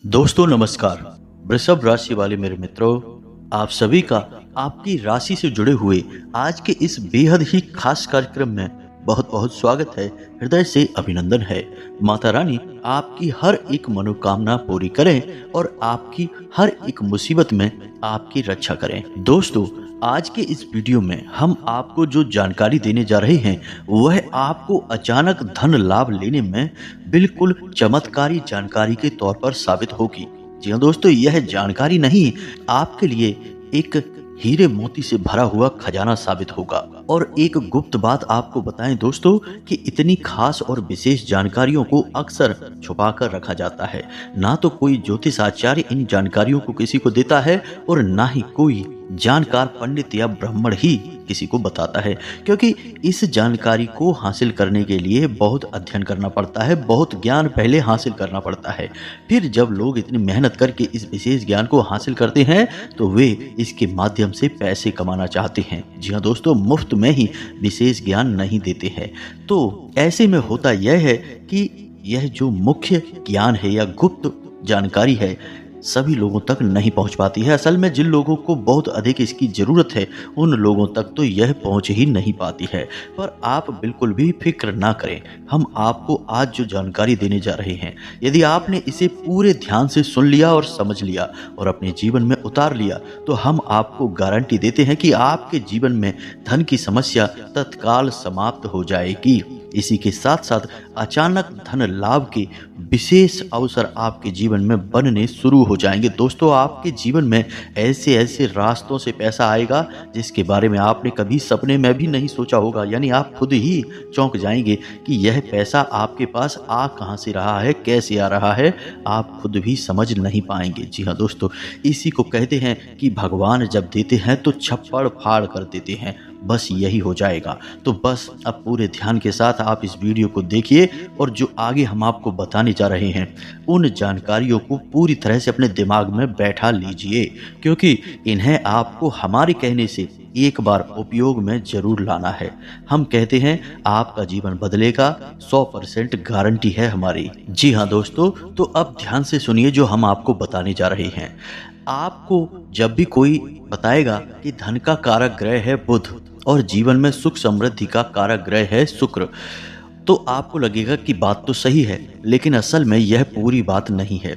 दोस्तों नमस्कार। वृषभ राशि वाले मेरे मित्रों, आप सभी का आपकी राशि से जुड़े हुए आज के इस बेहद ही खास कार्यक्रम में बहुत बहुत स्वागत है। हृदय से अभिनंदन है। माता रानी आपकी हर एक मनोकामना पूरी करें और आपकी हर एक मुसीबत में आपकी रक्षा करें। दोस्तों, आज के इस वीडियो में हम आपको जो जानकारी देने जा रहे हैं वह आपको अचानक धन लाभ लेने में बिल्कुल चमत्कारी जानकारी के तौर पर साबित होगी। जी हाँ दोस्तों, यह जानकारी नहीं आपके लिए एक हीरे मोती से भरा हुआ खजाना साबित होगा। और एक गुप्त बात आपको बताएं दोस्तों कि इतनी खास और विशेष जानकारियों को अक्सर छुपा कर रखा जाता है। ना तो कोई ज्योतिष आचार्य इन जानकारियों को किसी को देता है और ना ही कोई जानकार पंडित या ब्राह्मण ही किसी को बताता है, क्योंकि इस जानकारी को हासिल करने के लिए बहुत अध्ययन करना पड़ता है, बहुत ज्ञान पहले हासिल करना पड़ता है। फिर जब लोग इतनी मेहनत करके इस विशेष ज्ञान को हासिल करते हैं तो वे इसके माध्यम से पैसे कमाना चाहते हैं। जी हाँ दोस्तों, मुफ्त में ही विशेष ज्ञान नहीं देते हैं। तो ऐसे में होता यह है कि यह जो मुख्य ज्ञान है या गुप्त जानकारी है सभी लोगों तक नहीं पहुंच पाती है। असल में जिन लोगों को बहुत अधिक इसकी ज़रूरत है उन लोगों तक तो यह पहुंच ही नहीं पाती है। पर आप बिल्कुल भी फिक्र ना करें, हम आपको आज जो जानकारी देने जा रहे हैं, यदि आपने इसे पूरे ध्यान से सुन लिया और समझ लिया और अपने जीवन में उतार लिया तो हम आपको गारंटी देते हैं कि आपके जीवन में धन की समस्या तत्काल समाप्त हो जाएगी। इसी के साथ साथ अचानक धन लाभ के विशेष अवसर आपके जीवन में बनने शुरू हो जाएंगे। दोस्तों, आपके जीवन में ऐसे ऐसे रास्तों से पैसा आएगा जिसके बारे में आपने कभी सपने में भी नहीं सोचा होगा। यानी आप खुद ही चौंक जाएंगे कि यह पैसा आपके पास आ कहां से रहा है, कैसे आ रहा है, आप खुद भी समझ नहीं पाएंगे। जी हाँ दोस्तों, इसी को कहते हैं कि भगवान जब देते हैं तो छप्पड़ फाड़ कर देते हैं। बस यही हो जाएगा। तो बस अब पूरे ध्यान के साथ आप इस वीडियो को देखिए और जो आगे हम आपको बताने जा रहे हैं उन जानकारियों को पूरी तरह से अपने दिमाग में बैठा लीजिए, क्योंकि इन्हें आपको हमारे कहने से एक बार उपयोग में जरूर लाना है। हम कहते हैं आपका जीवन बदलेगा, 100% गारंटी है हमारी। जी हाँ दोस्तों, तो अब ध्यान से सुनिए जो हम आपको बताने जा रहे हैं। आपको जब भी कोई बताएगा कि धन का कारक ग्रह है बुध और जीवन में सुख समृद्धि का कारक ग्रह है शुक्र, तो आपको लगेगा कि बात तो सही है, लेकिन असल में यह पूरी बात नहीं है।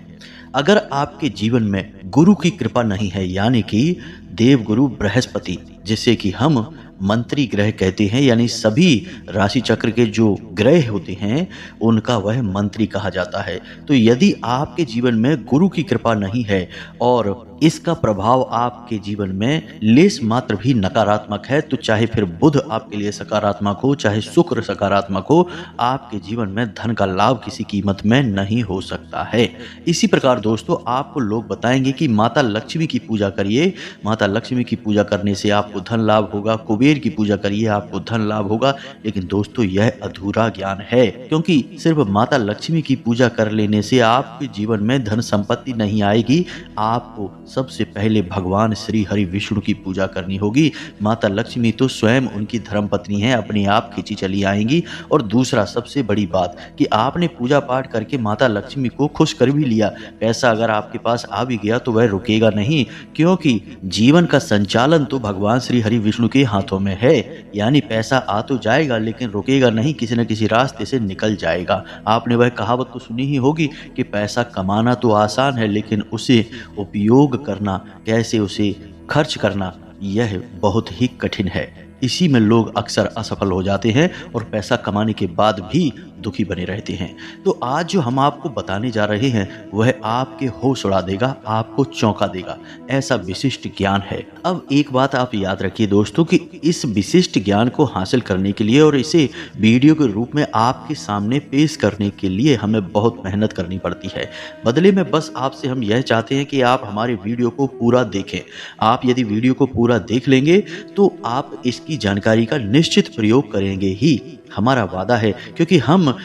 अगर आपके जीवन में गुरु की कृपा नहीं है, यानी कि देव गुरु बृहस्पति, जिसे कि हम मंत्री ग्रह कहते हैं, यानी सभी राशि चक्र के जो ग्रह होते हैं उनका वह मंत्री कहा जाता है। तो यदि आपके जीवन में गुरु की कृपा नहीं है और इसका प्रभाव आपके जीवन में लेस मात्र भी नकारात्मक है, तो चाहे फिर बुध आपके लिए सकारात्मक हो, चाहे शुक्र सकारात्मक हो, आपके जीवन में धन का लाभ किसी कीमत में नहीं हो सकता है। इसी प्रकार दोस्तों, आपको लोग बताएंगे कि माता लक्ष्मी की पूजा करिए, माता लक्ष्मी की पूजा करने से आपको धन लाभ होगा, कुबेर की पूजा करिए आपको धन लाभ होगा। लेकिन दोस्तों, यह अधूरा ज्ञान है, क्योंकि सिर्फ माता लक्ष्मी की पूजा कर लेने से आपके जीवन में धन संपत्ति नहीं आएगी। आपको सबसे पहले भगवान श्री हरि विष्णु की पूजा करनी होगी। माता लक्ष्मी तो स्वयं उनकी धर्मपत्नी है, अपने आप खींची चली आएंगी। और दूसरा सबसे बड़ी बात कि आपने पूजा पाठ करके माता लक्ष्मी को खुश कर भी लिया, पैसा अगर आपके पास आ भी गया तो वह रुकेगा नहीं, क्योंकि जीवन का संचालन तो भगवान श्री हरि विष्णु के हाथों में है। यानी पैसा आ तो जाएगा लेकिन रुकेगा नहीं, किसी न किसी रास्ते से निकल जाएगा। आपने वह कहावत तो सुनी ही होगी कि पैसा कमाना तो आसान है लेकिन उसे उपयोग करना, कैसे उसे खर्च करना, यह बहुत ही कठिन है। इसी में लोग अक्सर असफल हो जाते हैं और पैसा कमाने के बाद भी दुखी बने रहते हैं। तो आज जो हम आपको बताने जा रहे हैं वह आपके होश उड़ा देगा, आपको चौंका देगा। ऐसा विशिष्ट ज्ञान है। अब एक बात आप याद रखिए दोस्तों कि इस विशिष्ट ज्ञान को हासिल करने के लिए और इसे वीडियो के रूप में आपके सामने पेश करने के लिए हमें बहुत मेहनत करनी पड़ती है। बदले में बस आपसे हम यह चाहते हैं कि आप हमारे वीडियो को पूरा देखें। आप यदि वीडियो को पूरा देख लेंगे तो आप इसकी जानकारी का निश्चित प्रयोग करेंगे ही, हमारा वादा है। क्योंकि हम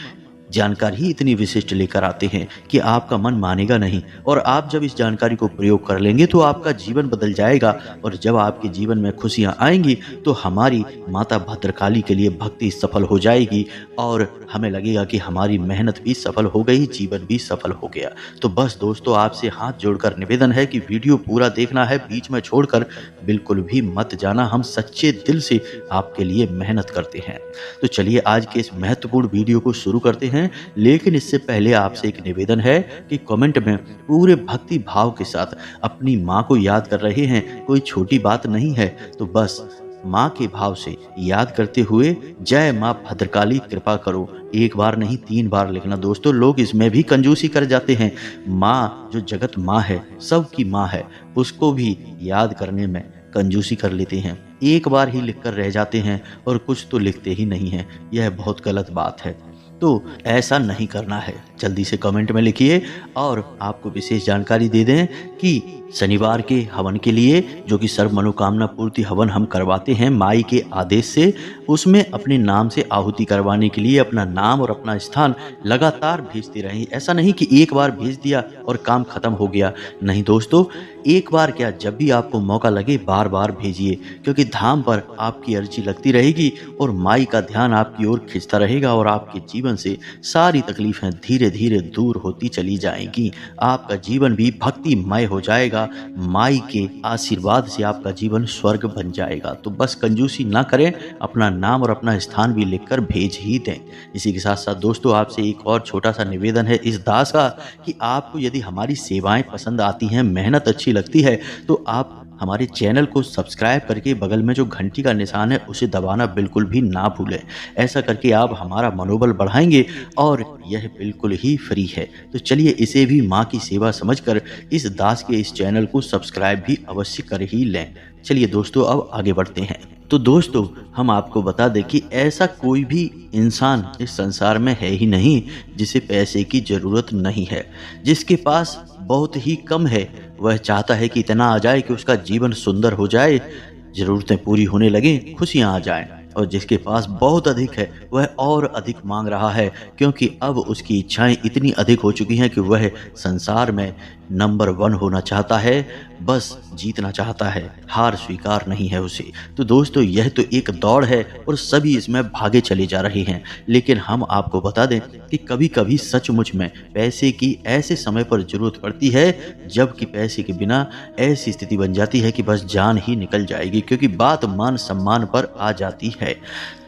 जानकारी ही इतनी विशिष्ट लेकर आते हैं कि आपका मन मानेगा नहीं। और आप जब इस जानकारी को प्रयोग कर लेंगे तो आपका जीवन बदल जाएगा। और जब आपके जीवन में खुशियाँ आएंगी तो हमारी माता भद्रकाली के लिए भक्ति सफल हो जाएगी और हमें लगेगा कि हमारी मेहनत भी सफल हो गई, जीवन भी सफल हो गया। तो बस दोस्तों, आपसे हाथ जोड़कर निवेदन है कि वीडियो पूरा देखना है, बीच में छोड़कर बिल्कुल भी मत जाना। हम सच्चे दिल से आपके लिए मेहनत करते हैं। तो चलिए आज के इस महत्वपूर्ण वीडियो को शुरू करते हैं। लेकिन इससे पहले आपसे एक निवेदन है कि कमेंट में पूरे भक्ति भाव के साथ अपनी माँ को याद कर रहे हैं, कोई छोटी बात नहीं है। तो बस माँ के भाव से याद करते हुए जय माँ भद्रकाली कृपा करो, एक बार नहीं 3 बार लिखना। दोस्तों, लोग इसमें भी कंजूसी कर जाते हैं। माँ जो जगत माँ है, सबकी माँ है, उसको भी याद करने में कंजूसी कर लेते हैं। एक बार ही लिखकर रह जाते हैं और कुछ तो लिखते ही नहीं हैं। यह बहुत गलत बात है। तो ऐसा नहीं करना है। जल्दी से कमेंट में लिखिए। और आपको विशेष जानकारी दे दें कि शनिवार के हवन के लिए, जो कि सर्व मनोकामना पूर्ति हवन हम करवाते हैं माई के आदेश से, उसमें अपने नाम से आहुति करवाने के लिए अपना नाम और अपना स्थान लगातार भेजते रहें। ऐसा नहीं कि एक बार भेज दिया और काम खत्म हो गया। नहीं दोस्तों, एक बार क्या, जब भी आपको मौका लगे बार बार भेजिए, क्योंकि धाम पर आपकी अर्जी लगती रहेगी और माई का ध्यान आपकी ओर खिंचता रहेगा और आपके जीवन से सारी तकलीफें धीरे धीरे दूर होती चली जाएंगी। आपका जीवन भी भक्तिमय हो जाएगा। माई के आशीर्वाद से आपका जीवन स्वर्ग बन जाएगा। तो बस कंजूसी ना करें, अपना नाम और अपना स्थान भी लिखकर भेज ही दें। इसी के साथ साथ दोस्तों, आपसे एक और छोटा सा निवेदन है इस दास का कि आपको यदि हमारी सेवाएं पसंद आती हैं, मेहनत अच्छी लगती है, तो आप हमारे चैनल को सब्सक्राइब करके बगल में जो घंटी का निशान है उसे दबाना बिल्कुल भी ना भूलें। ऐसा करके आप हमारा मनोबल बढ़ाएंगे और यह बिल्कुल ही फ्री है। तो चलिए इसे भी माँ की सेवा समझकर इस दास के इस चैनल को सब्सक्राइब भी अवश्य कर ही लें। चलिए दोस्तों, अब आगे बढ़ते हैं। तो दोस्तों, हम आपको बता दें कि ऐसा कोई भी इंसान इस संसार में है ही नहीं जिसे पैसे की ज़रूरत नहीं है। जिसके पास बहुत ही कम है, वह चाहता है कि इतना आ जाए कि उसका जीवन सुंदर हो जाए, ज़रूरतें पूरी होने लगें, खुशियाँ आ जाएं। और जिसके पास बहुत अधिक है, वह और अधिक मांग रहा है, क्योंकि अब उसकी इच्छाएं इतनी अधिक हो चुकी हैं कि वह संसार में नंबर 1 होना चाहता है, बस जीतना चाहता है, हार स्वीकार नहीं है उसे। तो दोस्तों, यह तो एक दौड़ है और सभी इसमें भागे चले जा रहे हैं। लेकिन हम आपको बता दें कि कभी कभी सचमुच में पैसे की ऐसे समय पर जरूरत पड़ती है जबकि पैसे के बिना ऐसी स्थिति बन जाती है कि बस जान ही निकल जाएगी, क्योंकि बात मान सम्मान पर आ जाती है।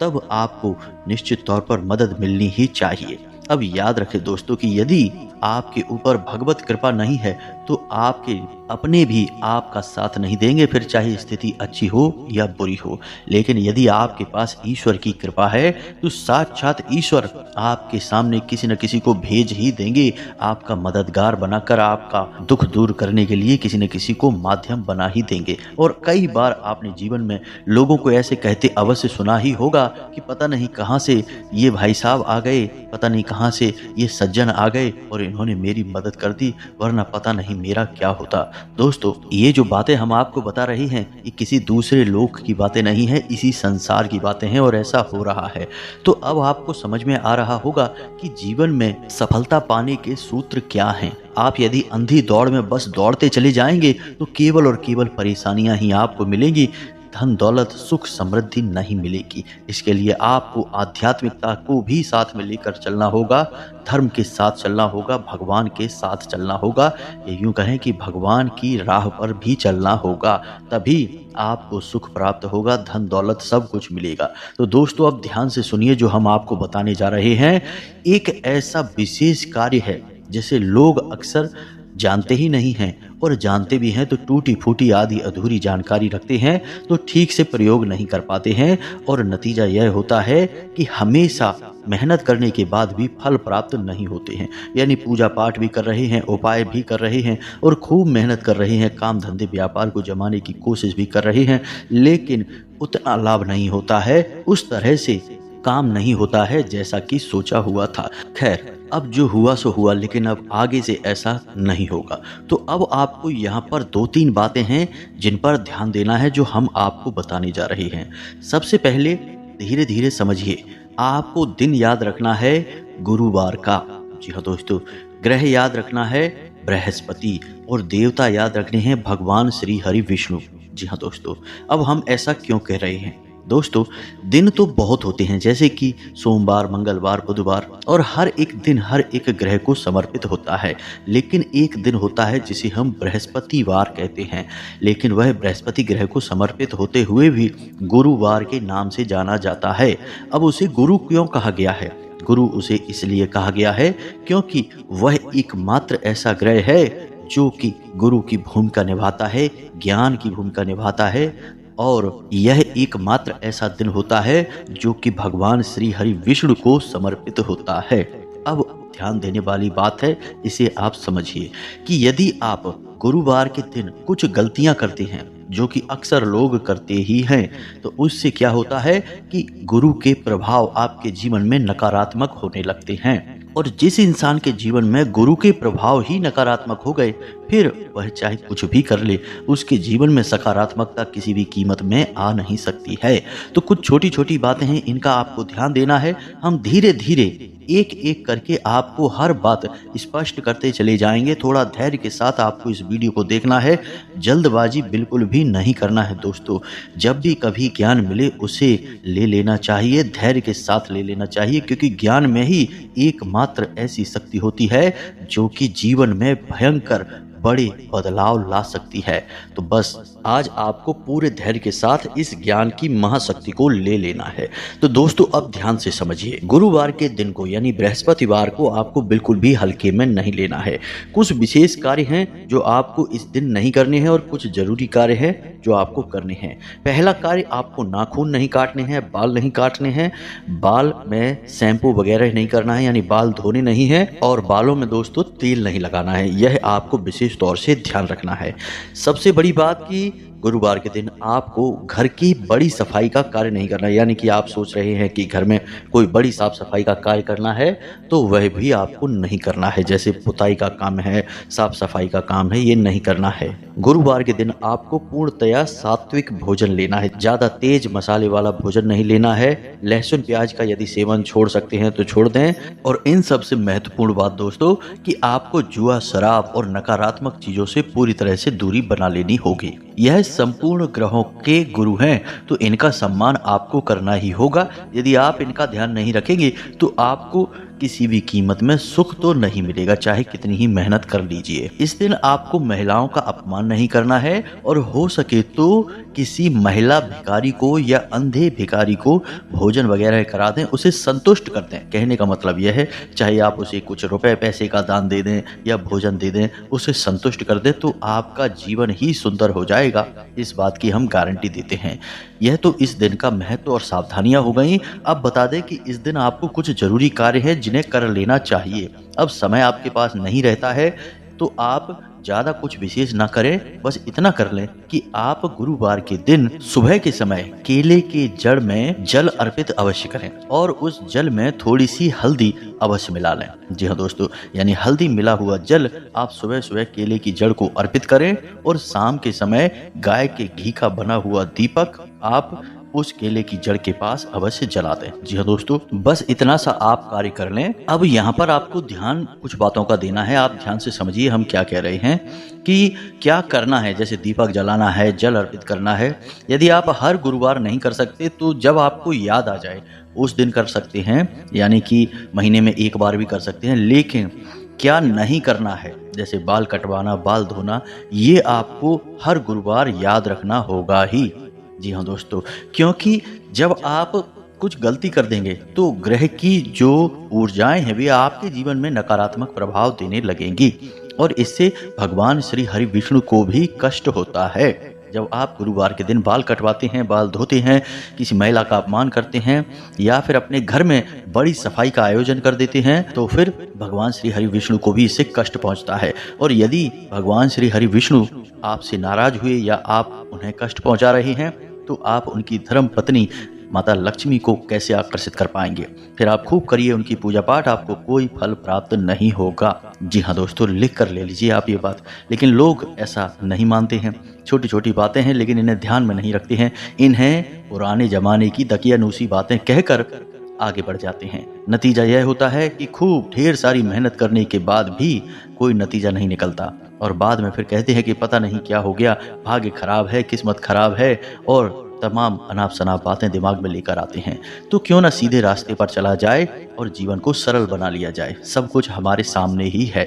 तब आपको निश्चित तौर पर मदद मिलनी ही चाहिए। अब याद रखें दोस्तों कि यदि आपके ऊपर भगवत कृपा नहीं है तो आपके अपने भी आपका साथ नहीं देंगे, फिर चाहे स्थिति अच्छी हो या बुरी हो। लेकिन यदि आपके पास ईश्वर की कृपा है तो साक्षात ईश्वर आपके सामने किसी न किसी को भेज ही देंगे, आपका मददगार बनाकर, आपका दुख दूर करने के लिए किसी न किसी को माध्यम बना ही देंगे। और कई बार आपने जीवन में लोगों को ऐसे कहते अवश्य सुना ही होगा कि पता नहीं कहाँ से ये भाई साहब आ गए, पता नहीं कहाँ से ये सज्जन आ गए और इन्होंने मेरी मदद कर दी, वरना पता नहीं मेरा क्या होता। दोस्तों, ये जो बातें हम आपको बता रहे हैं, ये किसी दूसरे लोक की बातें नहीं है, इसी संसार की बातें हैं और ऐसा हो रहा है। तो अब आपको समझ में आ रहा होगा कि जीवन में सफलता पाने के सूत्र क्या हैं। आप यदि अंधी दौड़ में बस दौड़ते चले जाएंगे तो केवल और केवल परेशानियां ही आपको मिलेंगी, धन दौलत सुख समृद्धि नहीं मिलेगी। इसके लिए आपको आध्यात्मिकता को भी साथ में लेकर चलना होगा, धर्म के साथ चलना होगा, भगवान के साथ चलना होगा, ये यूं कहें कि भगवान की राह पर भी चलना होगा, तभी आपको सुख प्राप्त होगा, धन दौलत सब कुछ मिलेगा। तो दोस्तों, अब ध्यान से सुनिए जो हम आपको बताने जा रहे हैं। एक ऐसा विशेष कार्य है जिसे लोग अक्सर जानते ही नहीं हैं, और जानते भी हैं तो टूटी फूटी आधी अधूरी जानकारी रखते हैं, तो ठीक से प्रयोग नहीं कर पाते हैं, और नतीजा यह होता है कि हमेशा मेहनत करने के बाद भी फल प्राप्त नहीं होते हैं। यानी पूजा पाठ भी कर रहे हैं, उपाय भी कर रहे हैं और खूब मेहनत कर रहे हैं, काम धंधे व्यापार को जमाने की कोशिश भी कर रहे हैं, लेकिन उतना लाभ नहीं होता है, उस तरह से काम नहीं होता है जैसा कि सोचा हुआ था। खैर, अब जो हुआ सो हुआ, लेकिन अब आगे से ऐसा नहीं होगा। तो अब आपको यहाँ पर 2-3 बातें हैं जिन पर ध्यान देना है, जो हम आपको बताने जा रहे हैं। सबसे पहले धीरे धीरे समझिए, आपको दिन याद रखना है, गुरुवार का। जी हाँ दोस्तों, ग्रह याद रखना है बृहस्पति और देवता याद रखने हैं भगवान श्री हरि विष्णु। जी हाँ दोस्तों, अब हम ऐसा क्यों कह रहे हैं? दोस्तों, दिन तो बहुत होते हैं, जैसे कि सोमवार, मंगलवार, बुधवार, और हर एक दिन हर एक ग्रह को समर्पित होता है। लेकिन एक दिन होता है जिसे हम बृहस्पतिवार कहते हैं, लेकिन वह बृहस्पति ग्रह को समर्पित होते हुए भी गुरुवार के नाम से जाना जाता है। अब उसे गुरु क्यों कहा गया है? गुरु उसे इसलिए कहा गया है क्योंकि वह एकमात्र ऐसा ग्रह है जो कि गुरु की भूमिका निभाता है, ज्ञान की भूमिका निभाता है, और यह एकमात्र ऐसा दिन होता है जो कि भगवान श्री हरि विष्णु को समर्पित होता है। अब ध्यान देने वाली बात है, इसे आप समझिए कि यदि आप गुरुवार के दिन कुछ गलतियां करते हैं, जो कि अक्सर लोग करते ही हैं, तो उससे क्या होता है कि गुरु के प्रभाव आपके जीवन में नकारात्मक होने लगते हैं। और जिस इंसान के जीवन में गुरु के प्रभाव ही नकारात्मक हो गए, फिर वह चाहे कुछ भी कर ले, उसके जीवन में सकारात्मकता किसी भी कीमत में आ नहीं सकती है। तो कुछ छोटी छोटी बातें हैं, इनका आपको ध्यान देना है। हम धीरे धीरे एक एक करके आपको हर बात स्पष्ट करते चले जाएंगे। थोड़ा धैर्य के साथ आपको इस वीडियो को देखना है, जल्दबाजी बिल्कुल भी नहीं करना है दोस्तों। जब भी कभी ज्ञान मिले उसे ले लेना चाहिए, धैर्य के साथ ले लेना चाहिए, क्योंकि ज्ञान में ही एकमात्र ऐसी शक्ति होती है जो कि जीवन में भयंकर बड़े बदलाव ला सकती है। तो बस आज आपको पूरे धैर्य के साथ इस ज्ञान की महाशक्ति को ले लेना है। तो दोस्तों, अब ध्यान से समझिए, गुरुवार के दिन को यानी बृहस्पतिवार को आपको बिल्कुल भी हल्के में नहीं लेना है। कुछ विशेष कार्य हैं जो आपको इस दिन नहीं करने हैं और कुछ जरूरी कार्य हैं जो आपको करने हैं। पहला कार्य, आपको नाखून नहीं काटने हैं, बाल नहीं काटने हैं, बाल में शैम्पू वगैरह नहीं करना है, यानी बाल धोने नहीं है, और बालों में दोस्तों तेल नहीं लगाना है। यह आपको विशेष तौर से ध्यान रखना है। सबसे बड़ी बात कि गुरुवार के दिन आपको घर की बड़ी सफाई का कार्य नहीं करना है। यानी कि आप सोच रहे हैं कि घर में कोई बड़ी साफ सफाई का कार्य करना है, तो वह भी आपको नहीं करना है। जैसे पुताई का काम है, साफ सफाई का काम है, ये नहीं करना है। गुरुवार के दिन आपको पूर्णतया सात्विक भोजन लेना है, ज्यादा तेज मसाले वाला भोजन नहीं लेना है। लहसुन प्याज का यदि सेवन छोड़ सकते हैं तो छोड़ दें। और इन सबसे महत्वपूर्ण बात दोस्तों कि आपको जुआ, शराब और नकारात्मक चीजों से पूरी तरह से दूरी बना लेनी होगी। यह संपूर्ण ग्रहों के गुरु हैं, तो इनका सम्मान आपको करना ही होगा। यदि आप इनका ध्यान नहीं रखेंगे तो आपको किसी भी कीमत में सुख तो नहीं मिलेगा, चाहे कितनी ही मेहनत कर लीजिए। इस दिन आपको महिलाओं का अपमान नहीं करना है, और हो सके तो किसी महिला भिखारी को या अंधे भिखारी को भोजन वगैरह करा दें, उसे संतुष्ट कर दें। कहने का मतलब यह है, चाहे आप उसे कुछ रुपए पैसे का दान दे दें या भोजन दे दें, उसे संतुष्ट कर दें, तो आपका जीवन ही सुंदर हो जाएगा। इस बात की हम गारंटी देते हैं। यह तो इस दिन का महत्व और सावधानियां हो गई। अब बता दें कि इस दिन आपको कुछ जरूरी कार्य हैं जिन्हें कर लेना चाहिए। अब समय आपके पास नहीं रहता है, तो आप ज्यादा कुछ विशेष ना करें, बस इतना कर लें कि आप गुरुवार के दिन सुबह के समय केले के जड़ में जल अर्पित अवश्य करें, और उस जल में थोड़ी सी हल्दी अवश्य मिला लें। जी हाँ दोस्तों, यानी हल्दी मिला हुआ जल आप सुबह सुबह केले की जड़ को अर्पित करें, और शाम के समय गाय के घी का बना हुआ दीपक आप उस केले की जड़ के पास अवश्य जला दें। जी हाँ दोस्तों, बस इतना सा आप कार्य कर लें। अब यहाँ पर आपको ध्यान कुछ बातों का देना है। आप ध्यान से समझिए हम क्या कह रहे हैं कि क्या करना है। जैसे दीपक जलाना है, जल अर्पित करना है। यदि आप हर गुरुवार नहीं कर सकते तो जब आपको याद आ जाए उस दिन कर सकते हैं, यानी कि महीने में एक बार भी कर सकते हैं। लेकिन क्या नहीं करना है, जैसे बाल कटवाना, बाल धोना, ये आपको हर गुरुवार याद रखना होगा ही। जी हाँ दोस्तों, क्योंकि जब आप कुछ गलती कर देंगे तो ग्रह की जो ऊर्जाएं हैं वे आपके जीवन में नकारात्मक प्रभाव देने लगेंगी, और इससे भगवान श्री हरि विष्णु को भी कष्ट होता है। जब आप गुरुवार के दिन बाल कटवाते हैं, बाल धोते हैं, किसी महिला का अपमान करते हैं, या फिर अपने घर में बड़ी सफाई का आयोजन कर देते हैं, तो फिर भगवान श्री हरि विष्णु को भी इससे कष्ट पहुंचता है। और यदि भगवान श्री हरि विष्णु आपसे नाराज हुए या आप उन्हें कष्ट पहुंचा रहे हैं, तो आप उनकी धर्म पत्नी माता लक्ष्मी को कैसे आकर्षित कर पाएंगे। फिर आप खूब करिए उनकी पूजा पाठ, आपको कोई फल प्राप्त नहीं होगा। जी हाँ दोस्तों, लिख कर ले लीजिए आप ये बात। लेकिन लोग ऐसा नहीं मानते हैं। छोटी छोटी बातें हैं लेकिन इन्हें ध्यान में नहीं रखते हैं। इन्हें पुराने जमाने की दकियानूसी बातें कहकर आगे बढ़ जाते हैं। नतीजा यह होता है कि खूब ढेर सारी मेहनत करने के बाद भी कोई नतीजा नहीं निकलता और बाद में फिर कहते हैं कि पता नहीं क्या हो गया, भाग्य खराब है, किस्मत खराब है और तमाम अनाप शनाप बातें दिमाग में लेकर आते हैं। तो क्यों ना सीधे रास्ते पर चला जाए और जीवन को सरल बना लिया जाए। सब कुछ हमारे सामने ही है।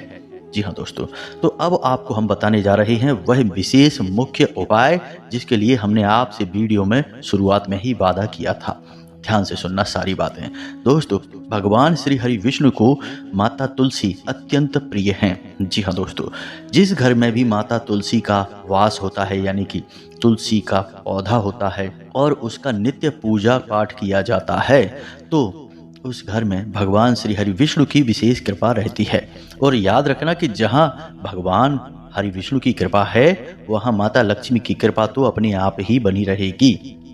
जी हाँ दोस्तों, तो अब आपको हम बताने जा रहे हैं वह विशेष मुख्य उपाय जिसके लिए हमने आपसे वीडियो में शुरुआत में ही वादा किया था। ध्यान से सुनना सारी बातें। दोस्तों, भगवान श्री हरि विष्णु को माता तुलसी अत्यंत प्रिय हैं। जी हाँ दोस्तों, जिस घर में भी माता तुलसी का वास होता है, यानी कि तुलसी का पौधा होता है और उसका नित्य पूजा पाठ किया जाता है, तो उस घर में भगवान श्री हरि विष्णु की विशेष कृपा रहती है। और याद रखना कि जहाँ भगवान हरि विष्णु की कृपा है, वहाँ माता लक्ष्मी की कृपा तो अपने आप ही बनी रहेगी।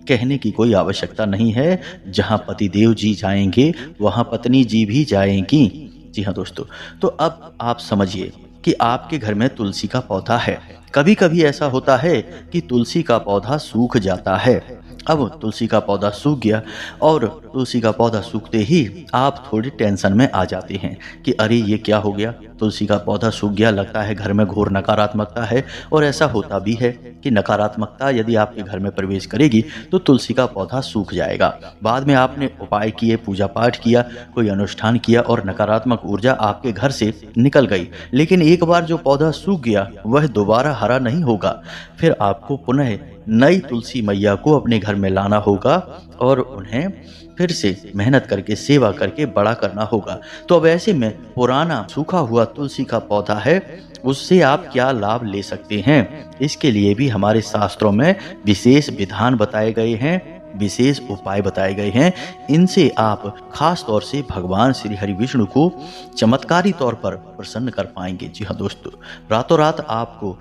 कहने की कोई आवश्यकता नहीं है, जहाँ पतिदेव जी जाएंगे वहाँ पत्नी जी भी जाएंगी। जी हाँ दोस्तों, तो अब आप समझिए कि आपके घर में तुलसी का पौधा है। कभी कभी ऐसा होता है कि तुलसी का पौधा सूख जाता है। अब तुलसी का पौधा सूख गया और तुलसी का पौधा सूखते ही आप थोड़ी टेंशन में आ जाते हैं कि अरे ये क्या हो गया, तुलसी का पौधा सूख गया, लगता है घर में घोर नकारात्मकता है। और ऐसा होता भी है कि नकारात्मकता यदि आपके घर में प्रवेश करेगी तो तुलसी का पौधा सूख जाएगा। बाद में आपने उपाय किए, पूजा पाठ किया, कोई अनुष्ठान किया और नकारात्मक ऊर्जा आपके घर से निकल गई, लेकिन एक बार जो पौधा सूख गया वह दोबारा हरा नहीं होगा। फिर आपको पुनः नई तुलसी मैया को अपने घर में लाना होगा और उन्हें फिर से मेहनत करके सेवा करके बड़ा करना होगा। तो अब ऐसे में पुराना सूखा हुआ तुलसी का पौधा है, उससे आप क्या लाभ ले सकते हैं, इसके लिए भी हमारे शास्त्रों में विशेष विधान बताए गए हैं, विशेष उपाय बताए गए हैं। इनसे आप खास तौर से भगवान श्री हरि विष्णु को चमत्कारी तौर पर प्रसन्न कर पाएंगे। जी हाँ दोस्तों, रातों रात आपको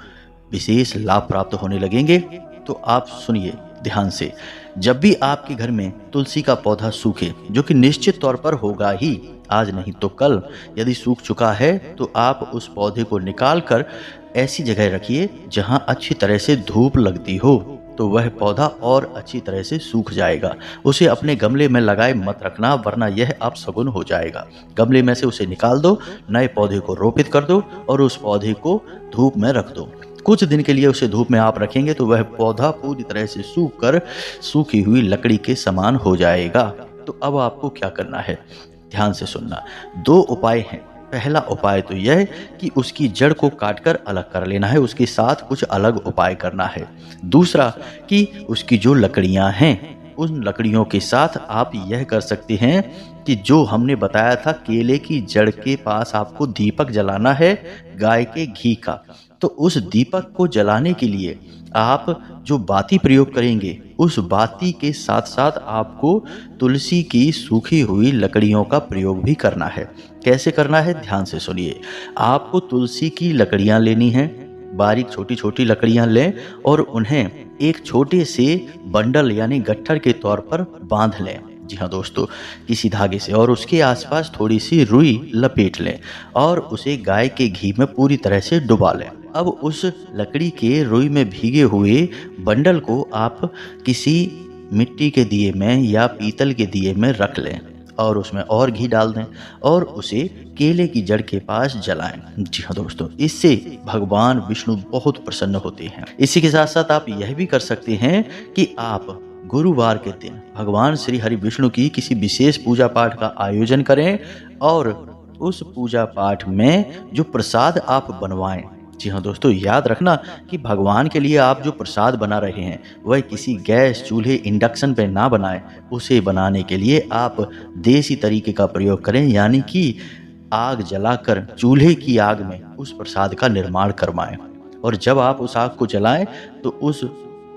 विशेष लाभ प्राप्त होने लगेंगे। तो आप सुनिए ध्यान से। जब भी आपके घर में तुलसी का पौधा सूखे, जो कि निश्चित तौर पर होगा ही, आज नहीं तो कल, यदि सूख चुका है तो आप उस पौधे को निकाल कर ऐसी जगह रखिए जहां अच्छी तरह से धूप लगती हो, तो वह पौधा और अच्छी तरह से सूख जाएगा। उसे अपने गमले में लगाए मत रखना, वरना यह अपशगुन हो जाएगा। गमले में से उसे निकाल दो, नए पौधे को रोपित कर दो और उस पौधे को धूप में रख दो। कुछ दिन के लिए उसे धूप में आप रखेंगे तो वह पौधा पूरी तरह से सूख कर सूखी हुई लकड़ी के समान हो जाएगा। तो अब आपको क्या करना है, ध्यान से सुनना। 2 उपाय हैं। पहला उपाय तो यह कि उसकी जड़ को काटकर अलग कर लेना है, उसके साथ कुछ अलग उपाय करना है। दूसरा कि उसकी जो लकड़ियां हैं, उन लकड़ियों के साथ आप यह कर सकते हैं कि जो हमने बताया था, केले की जड़ के पास आपको दीपक जलाना है गाय के घी का। तो उस दीपक को जलाने के लिए आप जो बाती प्रयोग करेंगे, उस बाती के साथ साथ आपको तुलसी की सूखी हुई लकड़ियों का प्रयोग भी करना है। कैसे करना है, ध्यान से सुनिए। आपको तुलसी की लकड़ियां लेनी हैं, बारीक छोटी छोटी लकड़ियां लें और उन्हें एक छोटे से बंडल यानी गट्ठर के तौर पर बांध लें। जी हाँ दोस्तों, किसी धागे से, और उसके आसपास थोड़ी सी रुई लपेट लें और उसे गाय के घी में पूरी तरह से डुबा लें। अब उस लकड़ी के रुई में भीगे हुए बंडल को आप किसी मिट्टी के दिए में या पीतल के दिए में रख लें और उसमें और घी डाल दें और उसे केले की जड़ के पास जलाएं। जी हाँ दोस्तों, इससे भगवान विष्णु बहुत प्रसन्न होते हैं। इसी के साथ साथ आप यह भी कर सकते हैं कि आप गुरुवार के दिन भगवान श्री हरि विष्णु की किसी विशेष पूजा पाठ का आयोजन करें और उस पूजा पाठ में जो प्रसाद आप बनवाएं, जी हाँ दोस्तों, याद रखना कि भगवान के लिए आप जो प्रसाद बना रहे हैं वह किसी गैस चूल्हे इंडक्शन पे ना बनाएं। उसे बनाने के लिए आप देसी तरीके का प्रयोग करें, यानी कि आग जलाकर चूल्हे की आग में उस प्रसाद का निर्माण करवाएं। और जब आप उस आग को जलाएं तो उस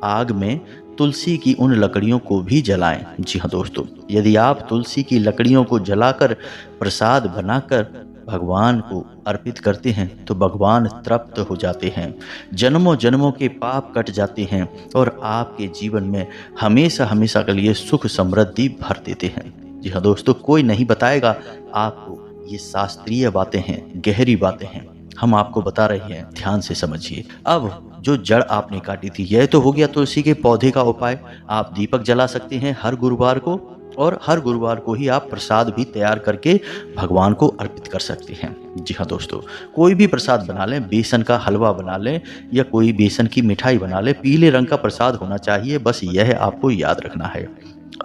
आग में तुलसी की उन लकड़ियों को भी जलाएं। जी हाँ दोस्तों, यदि आप तुलसी की लकड़ियों को जलाकर प्रसाद बनाकर भगवान को अर्पित करते हैं तो भगवान तृप्त हो जाते हैं, जन्मों जन्मों के पाप कट जाते हैं और आपके जीवन में हमेशा हमेशा के लिए सुख समृद्धि भर देते हैं। जी हाँ दोस्तों, कोई नहीं बताएगा आपको, ये शास्त्रीय बातें हैं, गहरी बातें हैं, हम आपको बता रहे हैं, ध्यान से समझिए। अब जो जड़ आपने काटी थी, यह तो हो गया तुलसी के पौधे का उपाय। आप दीपक जला सकते हैं हर गुरुवार को और हर गुरुवार को ही आप प्रसाद भी तैयार करके भगवान को अर्पित कर सकते हैं। जी हाँ दोस्तों, कोई भी प्रसाद बना लें, बेसन का हलवा बना लें या कोई बेसन की मिठाई बना लें, पीले रंग का प्रसाद होना चाहिए, बस यह आपको याद रखना है।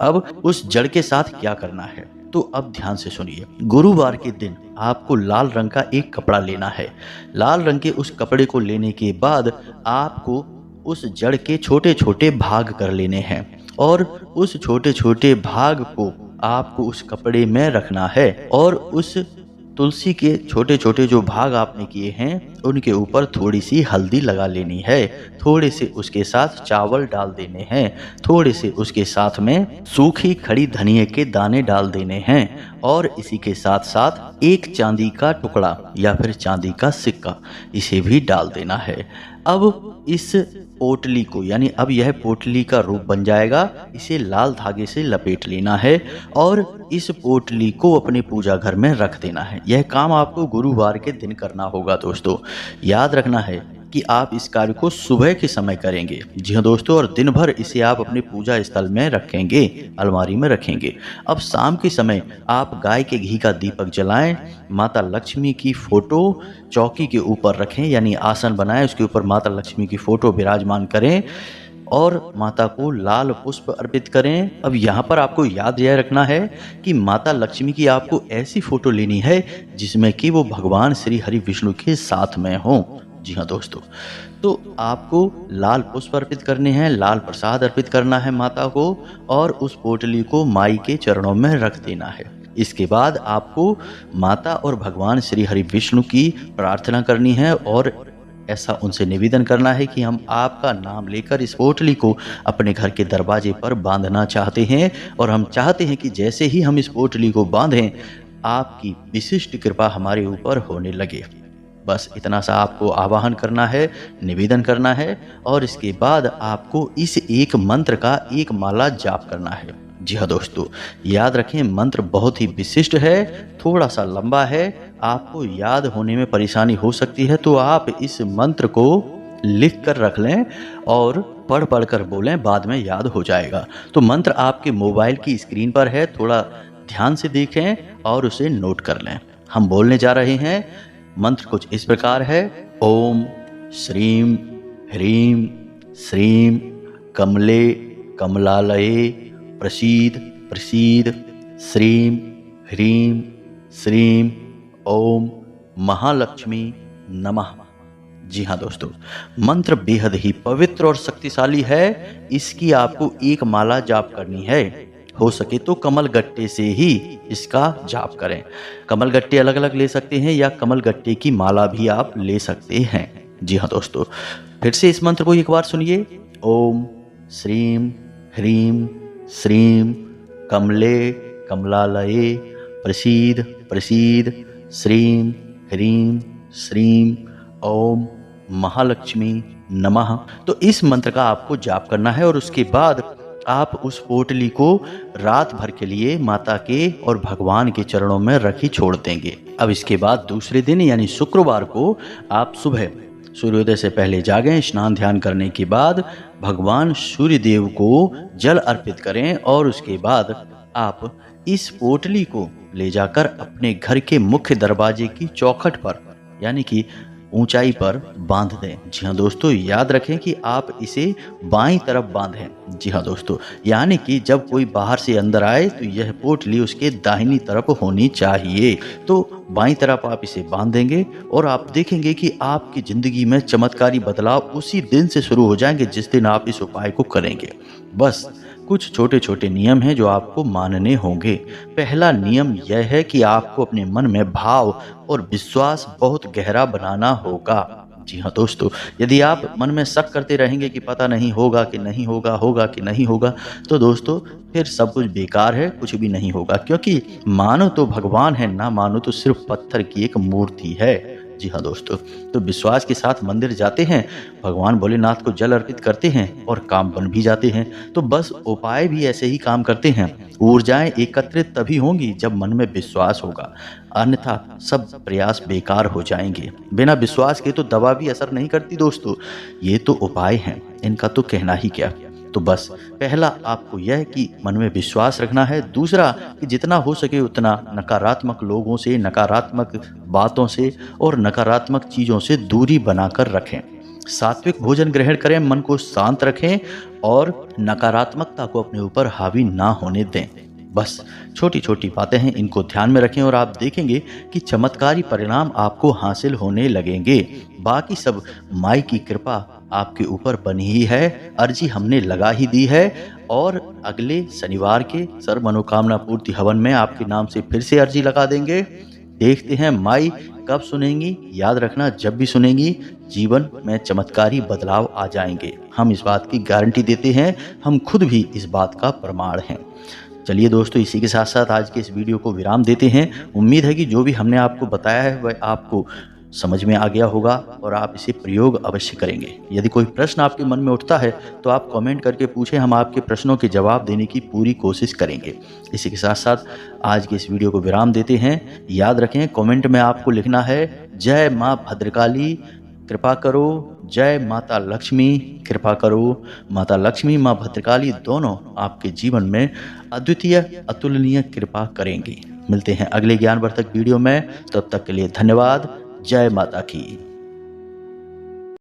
अब उस जड़ के साथ क्या करना है, तो अब ध्यान से सुनिए। गुरुवार के दिन आपको लाल रंग का एक कपड़ा लेना है। लाल रंग के उस कपड़े को लेने के बाद आपको उस जड़ के छोटे छोटे भाग कर लेने हैं और उस छोटे छोटे भाग को आपको उस कपड़े में रखना है और उस तुलसी के छोटे छोटे जो भाग आपने किए हैं उनके ऊपर थोड़ी सी हल्दी लगा लेनी है, थोड़े से उसके साथ चावल डाल देने हैं, थोड़े से उसके साथ में सूखी खड़ी धनिया के दाने डाल देने हैं और इसी के साथ साथ एक चांदी का टुकड़ा या फिर चांदी का सिक्का इसे भी डाल देना है। अब इस पोटली को, यानी अब यह पोटली का रूप बन जाएगा, इसे लाल धागे से लपेट लेना है और इस पोटली को अपने पूजा घर में रख देना है। यह काम आपको गुरुवार के दिन करना होगा दोस्तों। याद रखना है कि आप इस कार्य को सुबह के समय करेंगे। जी हाँ दोस्तों, और दिन भर इसे आप अपने पूजा स्थल में रखेंगे, अलमारी में रखेंगे। अब शाम के समय आप गाय के घी का दीपक जलाएं, माता लक्ष्मी की फोटो चौकी के ऊपर रखें, यानी आसन बनाएं, उसके ऊपर माता लक्ष्मी की फोटो विराजमान करें और माता को लाल पुष्प अर्पित करें। अब यहाँ पर आपको याद यह रखना है कि माता लक्ष्मी की आपको ऐसी फोटो लेनी है जिसमें कि वो भगवान श्री हरि विष्णु के साथ में हों। जी हाँ दोस्तों, तो आपको लाल पुष्प अर्पित करने हैं, लाल प्रसाद अर्पित करना है माता को और उस पोटली को माई के चरणों में रख देना है। इसके बाद आपको माता और भगवान श्री हरि विष्णु की प्रार्थना करनी है और ऐसा उनसे निवेदन करना है कि हम आपका नाम लेकर इस पोटली को अपने घर के दरवाजे पर बांधना चाहते हैं और हम चाहते हैं कि जैसे ही हम इस पोटली को बांधें आपकी विशिष्ट कृपा हमारे ऊपर होने लगे। बस इतना सा आपको आवाहन करना है, निवेदन करना है और इसके बाद आपको इस एक मंत्र का एक माला जाप करना है। जी हाँ दोस्तों, याद रखें मंत्र बहुत ही विशिष्ट है, थोड़ा सा लंबा है, आपको याद होने में परेशानी हो सकती है, तो आप इस मंत्र को लिख कर रख लें और पढ़ कर बोलें, बाद में याद हो जाएगा। तो मंत्र आपके मोबाइल की स्क्रीन पर है, थोड़ा ध्यान से देखें और उसे नोट कर लें। हम बोलने जा रहे हैं। मंत्र कुछ इस प्रकार है। ओम श्रीम ह्रीम श्रीम कमले कमलालये प्रसीद प्रसीद श्रीम ह्रीम श्रीम ओम महालक्ष्मी नमः। जी हाँ दोस्तों, मंत्र बेहद ही पवित्र और शक्तिशाली है। इसकी आपको एक माला जाप करनी है। हो सके तो कमल गट्टे से ही इसका जाप करें। कमल गट्टे अलग अलग ले सकते हैं या कमल गट्टे की माला भी आप ले सकते हैं। जी हाँ दोस्तों, फिर से इस मंत्र को एक बार सुनिए। ओम श्रीम ह्रीम श्रीम कमले कमलालये प्रसीद प्रसीद श्रीम ह्रीम श्रीम ओम महालक्ष्मी नमः। तो इस मंत्र का आपको जाप करना है और उसके बाद आप उस पोटली को रात भर के लिए माता के और भगवान के चरणों में रखी छोड़ देंगे। अब इसके बाद दूसरे दिन यानी शुक्रवार को आप सुबह सूर्योदय से पहले जागें, स्नान ध्यान करने के बाद भगवान सूर्य देव को जल अर्पित करें और उसके बाद आप इस पोटली को ले जाकर अपने घर के मुख्य दरवाजे की चौखट पर यानी कि ऊंचाई पर बांध दें। जी हाँ दोस्तों, याद रखें कि आप इसे बाईं तरफ बांधें। जी हाँ दोस्तों, यानी कि जब कोई बाहर से अंदर आए तो यह पोटली उसके दाहिनी तरफ होनी चाहिए। तो बाईं तरफ आप इसे बांध देंगे और आप देखेंगे कि आपकी ज़िंदगी में चमत्कारी बदलाव उसी दिन से शुरू हो जाएंगे जिस दिन आप इस उपाय को करेंगे। बस कुछ छोटे छोटे नियम हैं जो आपको मानने होंगे। पहला नियम यह है कि आपको अपने मन में भाव और विश्वास बहुत गहरा बनाना होगा। जी हाँ दोस्तों, यदि आप मन में शक करते रहेंगे कि पता नहीं होगा कि नहीं होगा, होगा कि नहीं होगा, तो दोस्तों फिर सब कुछ बेकार है, कुछ भी नहीं होगा। क्योंकि मानो तो भगवान है, ना मानो तो सिर्फ पत्थर की एक मूर्ति है। जी हाँ दोस्तों, तो विश्वास के साथ मंदिर जाते हैं, भगवान भोलेनाथ को जल अर्पित करते हैं और काम बन भी जाते हैं। तो बस उपाय भी ऐसे ही काम करते हैं। ऊर्जाएं एकत्रित तभी होंगी जब मन में विश्वास होगा, अन्यथा सब प्रयास बेकार हो जाएंगे। बिना विश्वास के तो दवा भी असर नहीं करती दोस्तों। ये तो उपाय हैं, इनका तो कहना ही क्या। तो बस पहला आपको यह कि मन में विश्वास रखना है, दूसरा कि जितना हो सके उतना नकारात्मक लोगों से, नकारात्मक बातों से और नकारात्मक चीज़ों से दूरी बनाकर रखें। सात्विक भोजन ग्रहण करें, मन को शांत रखें और नकारात्मकता को अपने ऊपर हावी ना होने दें। बस छोटी छोटी बातें हैं, इनको ध्यान में रखें और आप देखेंगे कि चमत्कारी परिणाम आपको हासिल होने लगेंगे। बाकी सब माई की कृपा आपके ऊपर बनी ही है, अर्जी हमने लगा ही दी है और अगले शनिवार के सर्व मनोकामना पूर्ति हवन में आपके नाम से फिर से अर्जी लगा देंगे। देखते हैं माई कब सुनेंगी। याद रखना, जब भी सुनेंगी जीवन में चमत्कारी बदलाव आ जाएंगे। हम इस बात की गारंटी देते हैं, हम खुद भी इस बात का प्रमाण हैं। चलिए दोस्तों, इसी के साथ साथ आज के इस वीडियो को विराम देते हैं। उम्मीद है कि जो भी हमने आपको बताया है वह आपको समझ में आ गया होगा और आप इसे प्रयोग अवश्य करेंगे। यदि कोई प्रश्न आपके मन में उठता है तो आप कमेंट करके पूछें, हम आपके प्रश्नों के जवाब देने की पूरी कोशिश करेंगे। इसी के साथ साथ आज के इस वीडियो को विराम देते हैं। याद रखें, कमेंट में आपको लिखना है जय माँ भद्रकाली कृपा करो, जय माता लक्ष्मी कृपा करो। माता लक्ष्मी, माँ भद्रकाली दोनों आपके जीवन में अद्वितीय अतुलनीय कृपा करेंगी। मिलते हैं अगले ज्ञानवर्धक वीडियो में, तब तक के लिए धन्यवाद। जय माता की।